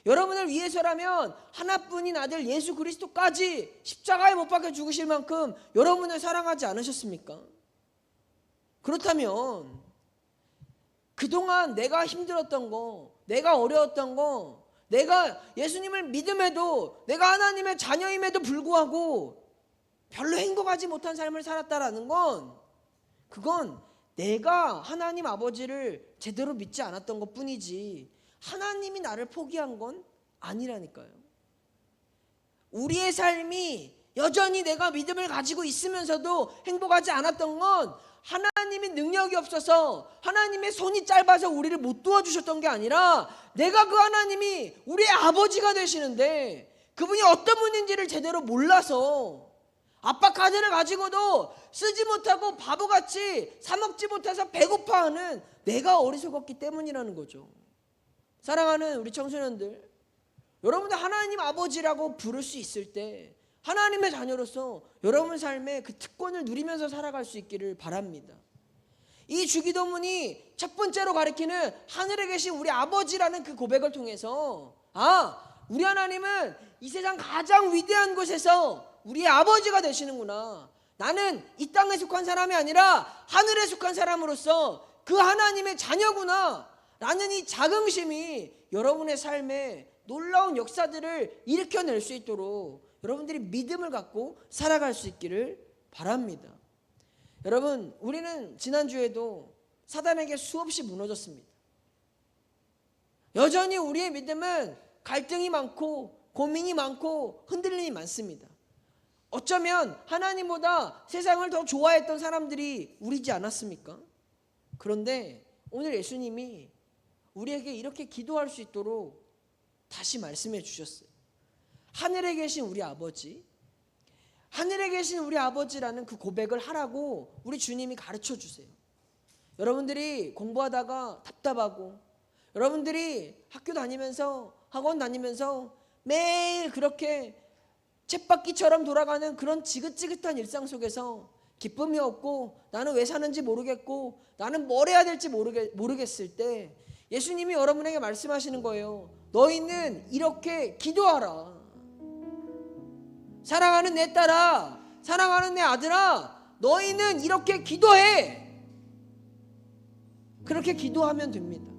여러분을 위해서라면 하나뿐인 아들 예수 그리스도까지 십자가에 못 박혀 죽으실 만큼 여러분을 사랑하지 않으셨습니까? 그렇다면 그동안 내가 힘들었던 거, 내가 어려웠던 거, 내가 예수님을 믿음에도, 내가 하나님의 자녀임에도 불구하고 별로 행복하지 못한 삶을 살았다라는 건, 그건 내가 하나님 아버지를 제대로 믿지 않았던 것 뿐이지 하나님이 나를 포기한 건 아니라니까요. 우리의 삶이 여전히 내가 믿음을 가지고 있으면서도 행복하지 않았던 건 하나님의 능력이 없어서, 하나님의 손이 짧아서 우리를 못 도와주셨던 게 아니라 내가 그 하나님이 우리의 아버지가 되시는데 그분이 어떤 분인지를 제대로 몰라서 아빠 카드를 가지고도 쓰지 못하고 바보같이 사 먹지 못해서 배고파하는 내가 어리석었기 때문이라는 거죠. 사랑하는 우리 청소년들, 여러분들 하나님 아버지라고 부를 수 있을 때 하나님의 자녀로서 여러분 삶의 그 특권을 누리면서 살아갈 수 있기를 바랍니다. 이 주기도문이 첫 번째로 가리키는 하늘에 계신 우리 아버지라는 그 고백을 통해서, 우리 하나님은 이 세상 가장 위대한 곳에서 우리의 아버지가 되시는구나. 나는 이 땅에 속한 사람이 아니라 하늘에 속한 사람으로서 그 하나님의 자녀구나 라는 이 자긍심이 여러분의 삶에 놀라운 역사들을 일으켜낼 수 있도록 여러분들이 믿음을 갖고 살아갈 수 있기를 바랍니다. 여러분, 우리는 지난주에도 사단에게 수없이 무너졌습니다. 여전히 우리의 믿음은 갈등이 많고 고민이 많고 흔들림이 많습니다. 어쩌면 하나님보다 세상을 더 좋아했던 사람들이 우리지 않았습니까? 그런데 오늘 예수님이 우리에게 이렇게 기도할 수 있도록 다시 말씀해 주셨어요. 하늘에 계신 우리 아버지, 하늘에 계신 우리 아버지라는 그 고백을 하라고 우리 주님이 가르쳐 주세요. 여러분들이 공부하다가 답답하고, 여러분들이 학교 다니면서 학원 다니면서 매일 그렇게 쳇바퀴처럼 돌아가는 그런 지긋지긋한 일상 속에서 기쁨이 없고 나는 왜 사는지 모르겠고 나는 뭘 해야 될지 모르겠을 때 예수님이 여러분에게 말씀하시는 거예요. 너희는 이렇게 기도하라. 사랑하는 내 딸아, 사랑하는 내 아들아, 너희는 이렇게 기도해. 그렇게 기도하면 됩니다.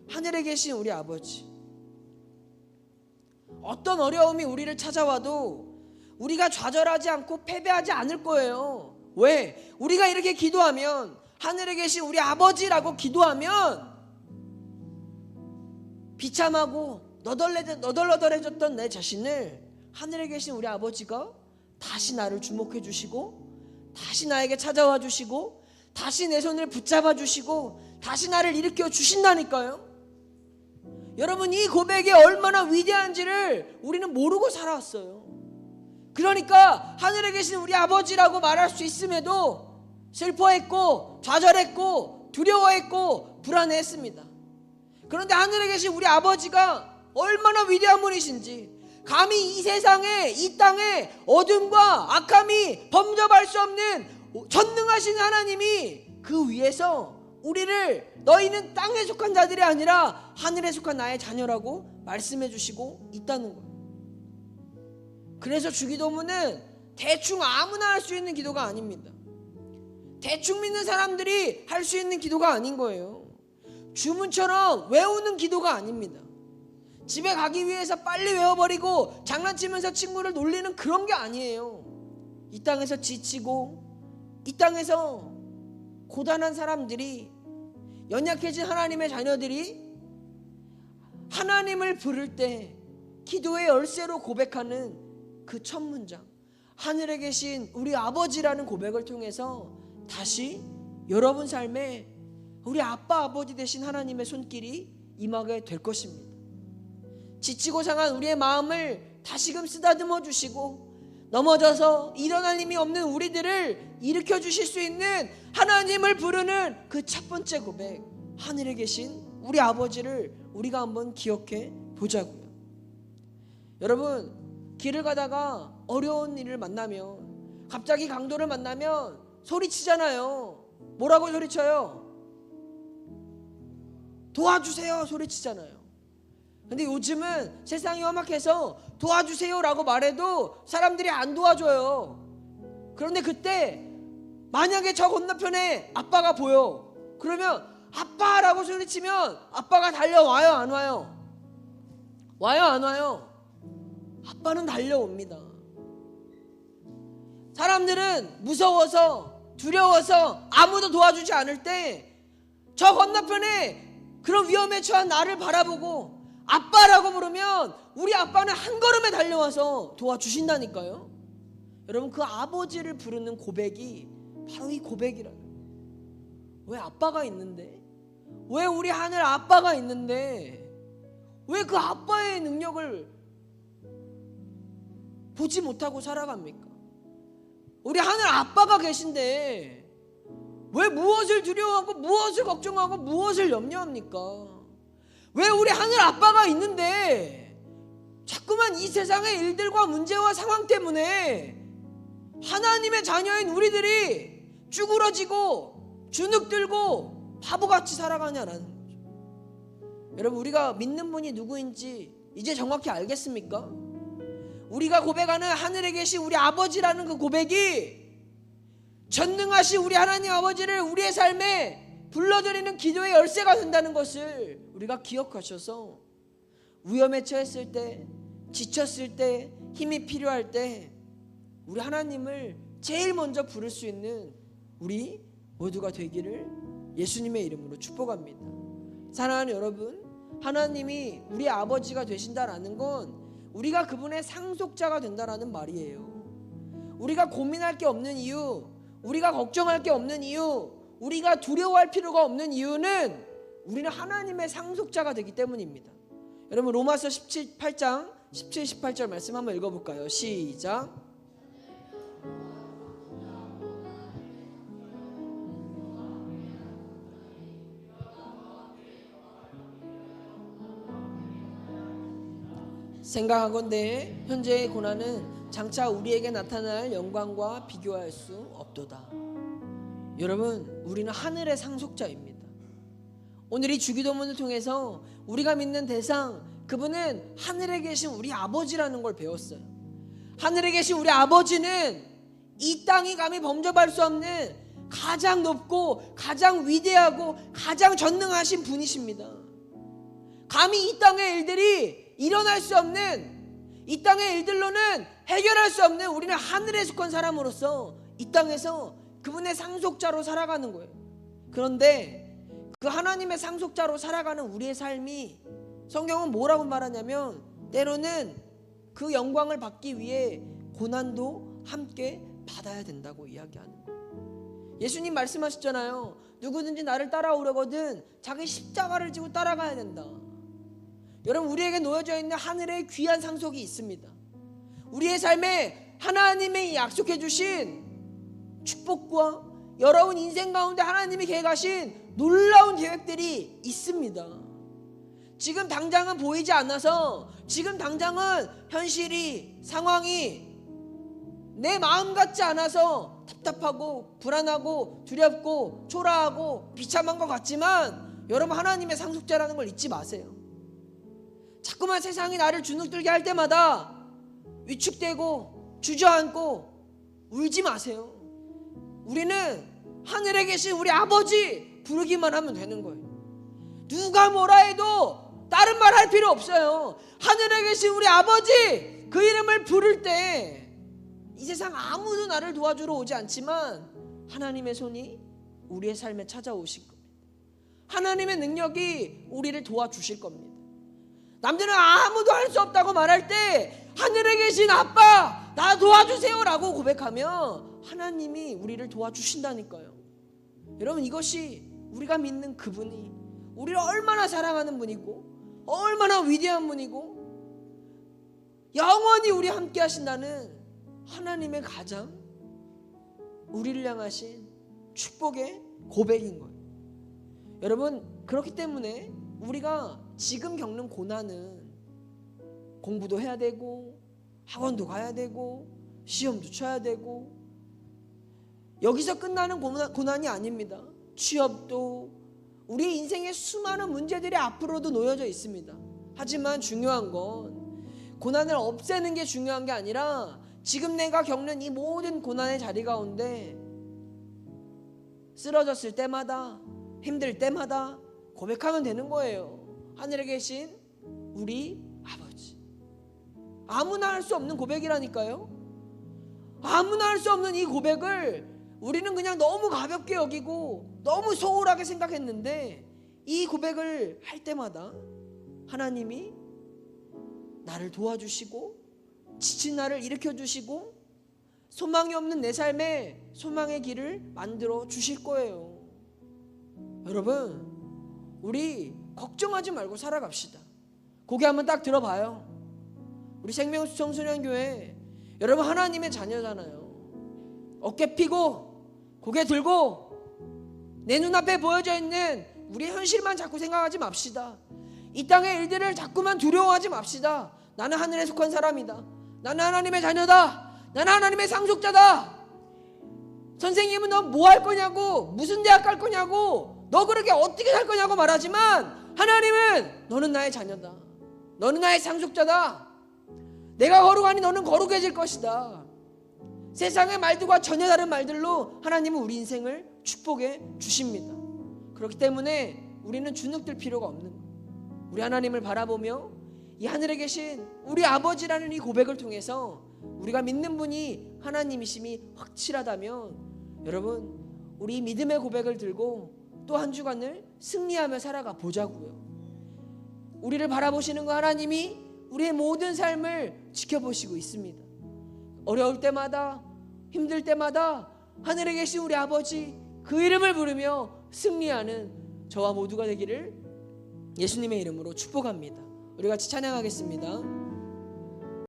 하늘에 계신 우리 아버지, 어떤 어려움이 우리를 찾아와도 우리가 좌절하지 않고 패배하지 않을 거예요. 왜? 우리가 이렇게 기도하면, 하늘에 계신 우리 아버지라고 기도하면 비참하고 너덜너덜해졌던 내 자신을 하늘에 계신 우리 아버지가 다시 나를 주목해 주시고, 다시 나에게 찾아와 주시고, 다시 내 손을 붙잡아 주시고, 다시 나를 일으켜 주신다니까요. 여러분, 이 고백이 얼마나 위대한지를 우리는 모르고 살아왔어요. 그러니까 하늘에 계신 우리 아버지라고 말할 수 있음에도 슬퍼했고 좌절했고 두려워했고 불안해했습니다. 그런데 하늘에 계신 우리 아버지가 얼마나 위대한 분이신지, 감히 이 세상에, 이 땅에 어둠과 악함이 범접할 수 없는 전능하신 하나님이 그 위에서 우리를 너희는 땅에 속한 자들이 아니라 하늘에 속한 나의 자녀라고 말씀해 주시고 있다는 거예요. 그래서 주기도문은 대충 아무나 할 수 있는 기도가 아닙니다. 대충 믿는 사람들이 할 수 있는 기도가 아닌 거예요. 주문처럼 외우는 기도가 아닙니다. 집에 가기 위해서 빨리 외워버리고 장난치면서 친구를 놀리는 그런 게 아니에요. 이 땅에서 지치고 이 땅에서 고단한 사람들이, 연약해진 하나님의 자녀들이 하나님을 부를 때 기도의 열쇠로 고백하는 그 첫 문장, 하늘에 계신 우리 아버지라는 고백을 통해서 다시 여러분 삶에 우리 아빠 아버지 되신 하나님의 손길이 임하게 될 것입니다. 지치고 상한 우리의 마음을 다시금 쓰다듬어 주시고 넘어져서 일어날 힘이 없는 우리들을 일으켜 주실 수 있는 하나님을 부르는 그 첫 번째 고백, 하늘에 계신 우리 아버지를 우리가 한번 기억해 보자고요. 여러분, 길을 가다가 어려운 일을 만나면, 갑자기 강도를 만나면 소리치잖아요. 뭐라고 소리쳐요? 도와주세요 소리치잖아요. 근데 요즘은 세상이 험악해서 도와주세요라고 말해도 사람들이 안 도와줘요. 그런데 그때 만약에 저 건너편에 아빠가 보여, 그러면 아빠라고 소리치면 아빠가 달려와요 안 와요? 와요 안 와요? 아빠는 달려옵니다. 사람들은 무서워서 두려워서 아무도 도와주지 않을 때 저 건너편에 그런 위험에 처한 나를 바라보고 아빠라고 부르면 우리 아빠는 한 걸음에 달려와서 도와주신다니까요. 여러분, 그 아버지를 부르는 고백이 바로 이 고백이라요. 왜 아빠가 있는데, 왜 우리 하늘 아빠가 있는데 왜 그 아빠의 능력을 보지 못하고 살아갑니까? 우리 하늘 아빠가 계신데 왜 무엇을 두려워하고 무엇을 걱정하고 무엇을 염려합니까? 왜 우리 하늘 아빠가 있는데 자꾸만 이 세상의 일들과 문제와 상황 때문에 하나님의 자녀인 우리들이 쭈그러지고 주눅들고 바보같이 살아가냐라는 거죠. 여러분, 우리가 믿는 분이 누구인지 이제 정확히 알겠습니까? 우리가 고백하는 하늘에 계신 우리 아버지라는 그 고백이 전능하신 우리 하나님 아버지를 우리의 삶에 불러드리는 기도의 열쇠가 된다는 것을 우리가 기억하셔서 위험에 처했을 때, 지쳤을 때, 힘이 필요할 때 우리 하나님을 제일 먼저 부를 수 있는 우리 모두가 되기를 예수님의 이름으로 축복합니다. 사랑하는 여러분, 하나님이 우리 아버지가 되신다라는 건 우리가 그분의 상속자가 된다라는 말이에요. 우리가 고민할 게 없는 이유, 우리가 걱정할 게 없는 이유, 우리가 두려워할 필요가 없는 이유는 우리는 하나님의 상속자가 되기 때문입니다. 여러분, 로마서 8장 17, 18절 말씀 한번 읽어볼까요? 시작. 생각하건대 현재의 고난은 장차 우리에게 나타날 영광과 비교할 수 없도다. 여러분, 우리는 하늘의 상속자입니다. 오늘 이 주기도문을 통해서 우리가 믿는 대상, 그분은 하늘에 계신 우리 아버지라는 걸 배웠어요. 하늘에 계신 우리 아버지는 이 땅이 감히 범접할 수 없는 가장 높고 가장 위대하고 가장 전능하신 분이십니다. 감히 이 땅의 일들이 일어날 수 없는, 이 땅의 일들로는 해결할 수 없는 우리는 하늘에 속한 사람으로서 이 땅에서 그분의 상속자로 살아가는 거예요. 그런데 그 하나님의 상속자로 살아가는 우리의 삶이, 성경은 뭐라고 말하냐면 때로는 그 영광을 받기 위해 고난도 함께 받아야 된다고 이야기하는 거예요. 예수님 말씀하셨잖아요. 누구든지 나를 따라오려거든 자기 십자가를 지고 따라가야 된다. 여러분, 우리에게 놓여져 있는 하늘의 귀한 상속이 있습니다. 우리의 삶에 하나님이 약속해 주신 축복과 여러분 인생 가운데 하나님이 계획하신 놀라운 계획들이 있습니다. 지금 당장은 보이지 않아서, 지금 당장은 현실이, 상황이 내 마음 같지 않아서 답답하고 불안하고 두렵고 초라하고 비참한 것 같지만, 여러분, 하나님의 상속자라는 걸 잊지 마세요. 자꾸만 세상이 나를 주눅들게 할 때마다 위축되고 주저앉고 울지 마세요. 우리는 하늘에 계신 우리 아버지 부르기만 하면 되는 거예요. 누가 뭐라 해도 다른 말 할 필요 없어요. 하늘에 계신 우리 아버지 그 이름을 부를 때 이 세상 아무도 나를 도와주러 오지 않지만 하나님의 손이 우리의 삶에 찾아오실 겁니다. 하나님의 능력이 우리를 도와주실 겁니다. 남들은 아무도 할 수 없다고 말할 때 하늘에 계신 아빠 나 도와주세요 라고 고백하면 하나님이 우리를 도와주신다니까요. 여러분, 이것이 우리가 믿는 그분이 우리를 얼마나 사랑하는 분이고 얼마나 위대한 분이고 영원히 우리 함께 하신다는 하나님의 가장 우리를 향하신 축복의 고백인 거예요. 여러분, 그렇기 때문에 우리가 지금 겪는 고난은 공부도 해야 되고 학원도 가야 되고 시험도 쳐야 되고 여기서 끝나는 고난이 아닙니다. 취업도 우리 인생의 수많은 문제들이 앞으로도 놓여져 있습니다. 하지만 중요한 건 고난을 없애는 게 중요한 게 아니라 지금 내가 겪는 이 모든 고난의 자리 가운데 쓰러졌을 때마다 힘들 때마다 고백하면 되는 거예요. 하늘에 계신 우리 아버지. 아무나 할 수 없는 고백이라니까요. 아무나 할 수 없는 이 고백을 우리는 그냥 너무 가볍게 여기고 너무 소홀하게 생각했는데 이 고백을 할 때마다 하나님이 나를 도와주시고 지친 나를 일으켜주시고 소망이 없는 내 삶에 소망의 길을 만들어 주실 거예요. 여러분, 우리 걱정하지 말고 살아갑시다. 고개 한번 딱 들어봐요. 우리 생명수 청소년교회 여러분 하나님의 자녀잖아요. 어깨 피고 고개 들고 내 눈앞에 보여져 있는 우리의 현실만 자꾸 생각하지 맙시다. 이 땅의 일들을 자꾸만 두려워하지 맙시다. 나는 하늘에 속한 사람이다. 나는 하나님의 자녀다. 나는 하나님의 상속자다. 선생님은 너 뭐 할 거냐고, 무슨 대학 갈 거냐고, 너 그렇게 어떻게 살 거냐고 말하지만 하나님은 너는 나의 자녀다. 너는 나의 상속자다. 내가 거룩하니 너는 거룩해질 것이다. 세상의 말들과 전혀 다른 말들로 하나님은 우리 인생을 축복해 주십니다. 그렇기 때문에 우리는 주눅들 필요가 없는 거예요. 우리 하나님을 바라보며 이 하늘에 계신 우리 아버지라는 이 고백을 통해서 우리가 믿는 분이 하나님이심이 확실하다면 여러분, 우리 믿음의 고백을 들고 또 한 주간을 승리하며 살아가 보자고요. 우리를 바라보시는 그 하나님이 우리의 모든 삶을 지켜보시고 있습니다. 어려울 때마다 힘들 때마다 하늘에 계신 우리 아버지 그 이름을 부르며 승리하는 저와 모두가 되기를 예수님의 이름으로 축복합니다. 우리 같이 찬양하겠습니다.